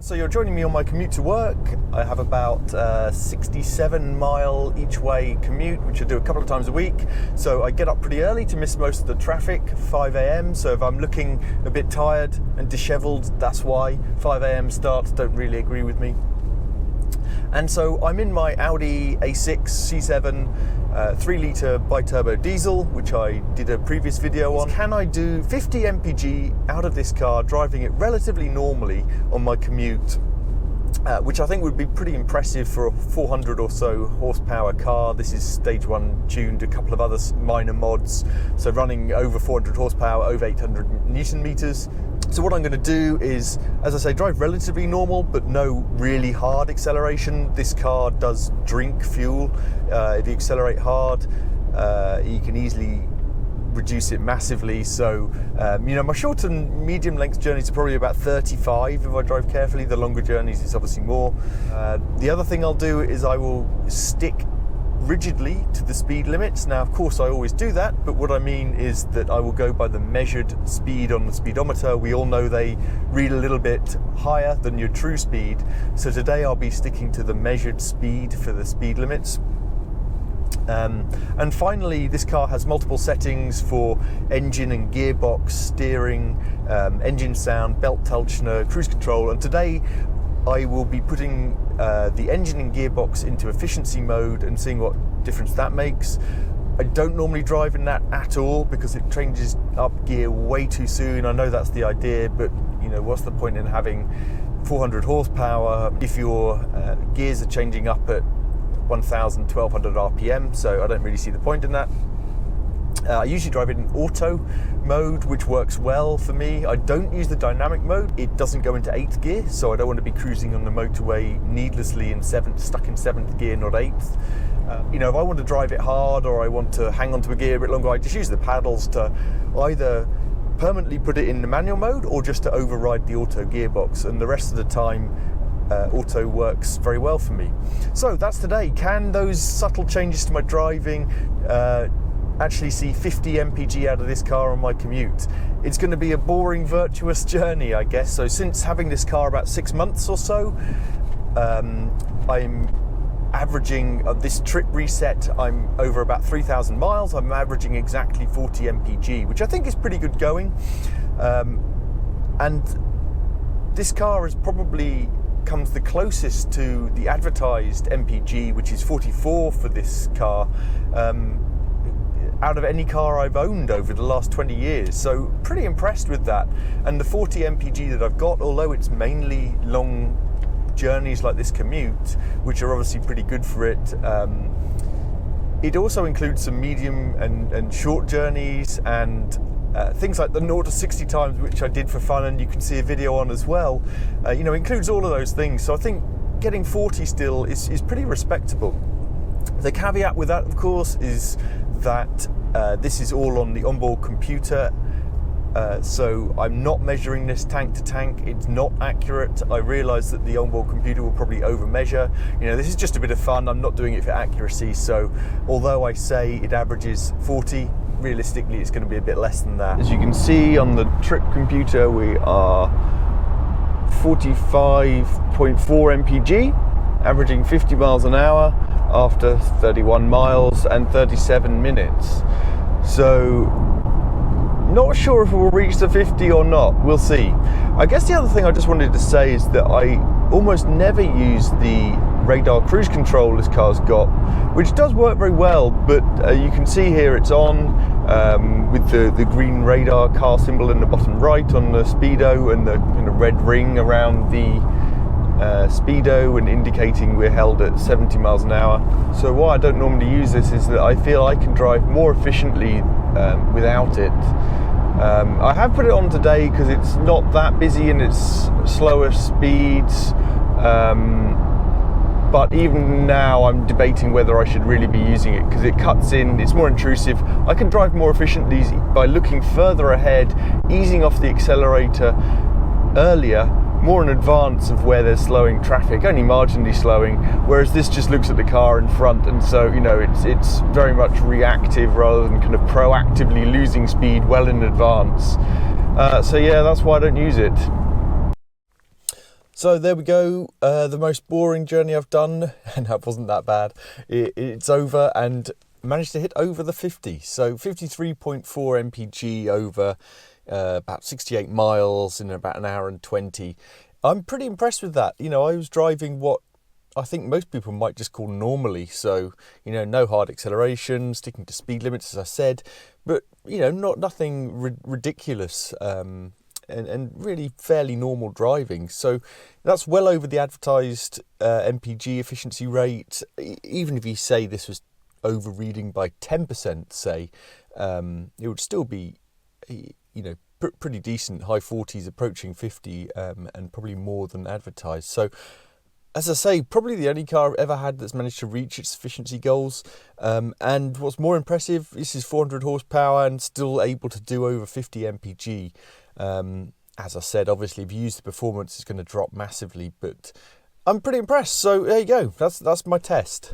So you're joining me on my commute to work. I have about 67 mile each way commute, which I do a couple of times a week. So I get up pretty early to miss most of the traffic, 5 a.m. So if I'm looking a bit tired and disheveled, that's why. 5 a.m. starts don't really agree with me. And so I'm in my Audi A6 C7 3-litre bi-turbo diesel, which I did a previous video on. Can I do 50 MPG out of this car, driving it relatively normally on my commute? Which I think would be pretty impressive for a 400 or so horsepower car. This is stage 1 tuned, a couple of other minor mods. So running over 400 horsepower, over 800 Newton meters. So what I'm going to do is, as I say, drive relatively normal, but no really hard acceleration. This car does drink fuel. If you accelerate hard, you can easily reduce it massively. So, my short and medium length journeys are probably about 35 if I drive carefully. The longer journeys, it's obviously more. The other thing I'll do is I will stick rigidly to the speed limits. Now, of course, I always do that, but what I mean is that I will go by the measured speed on the speedometer. We all know they read a little bit higher than your true speed. So today I'll be sticking to the measured speed for the speed limits. And finally, this car has multiple settings for engine and gearbox, steering, engine sound, belt tensioner, cruise control, and today I will be putting the engine and gearbox into efficiency mode and seeing what difference that makes. I don't normally drive in that at all because it changes up gear way too soon. I know that's the idea, but what's the point in having 400 horsepower if your gears are changing up at 1,000, 1,200 RPM, so I don't really see the point in that. I usually drive it in auto mode, which works well for me. I don't use the dynamic mode. It doesn't go into 8th gear, so I don't want to be cruising on the motorway needlessly stuck in 7th gear, not 8th. If I want to drive it hard or I want to hang onto a gear a bit longer, I just use the paddles to either permanently put it in the manual mode or just to override the auto gearbox, and the rest of the time auto works very well for me. So that's today. Can those subtle changes to my driving actually see 50 MPG out of this car on my commute? It's going to be a boring, virtuous journey, I guess. So since having this car about 6 months or so, I'm averaging this trip reset, I'm over about 3,000 miles. I'm averaging exactly 40 MPG, which I think is pretty good going. And this car is probably comes the closest to the advertised MPG, which is 44 for this car, out of any car I've owned over the last 20 years. So pretty impressed with that. And the 40 MPG that I've got, although it's mainly long journeys like this commute, which are obviously pretty good for it, it also includes some medium and short journeys and things like the 0 to 60 times, which I did for fun, and you can see a video on as well. Includes all of those things. So I think getting 40 still is pretty respectable. The caveat with that, of course, is that this is all on the onboard computer. So I'm not measuring this tank to tank. It's not accurate. I realise that the onboard computer will probably over measure. This is just a bit of fun. I'm not doing it for accuracy. So although I say it averages 40, realistically it's going to be a bit less than that. As you can see on the trip computer, we are 45.4 MPG, averaging 50 miles an hour after 31 miles and 37 minutes. So not sure if we'll reach the 50 or not. We'll see. I guess the other thing I just wanted to say is that I almost never use the radar cruise control this car's got, which does work very well, but you can see here it's on with the green radar car symbol in the bottom right on the speedo, and the kind of red ring around the speedo and indicating we're held at 70 miles an hour. So why I don't normally use this is that I feel I can drive more efficiently without it. I have put it on today because it's not that busy and it's slower speeds. But even now I'm debating whether I should really be using it because it cuts in, it's more intrusive. I can drive more efficiently by looking further ahead, easing off the accelerator earlier, more in advance of where there's slowing traffic, only marginally slowing, whereas this just looks at the car in front, and so it's very much reactive rather than kind of proactively losing speed well in advance. So yeah, that's why I don't use it. So there we go, the most boring journey I've done, and that wasn't that bad. It's over, and managed to hit over the 50. So 53.4 MPG over about 68 miles in about an hour and 20. I'm pretty impressed with that. You know, I was driving what I think most people might just call normally. So, you know, no hard acceleration, sticking to speed limits, as I said, but, you know, nothing ridiculous. And really fairly normal driving. So that's well over the advertised MPG efficiency rate. Even if you say this was overreading by 10%, say, it would still be, you know, pretty decent, high 40s approaching 50, and probably more than advertised. So as I say, probably the only car I've ever had that's managed to reach its efficiency goals. And what's more impressive, this is 400 horsepower and still able to do over 50 MPG. As I said, obviously if you use the performance, it's going to drop massively, but I'm pretty impressed. So there you go. That's my test.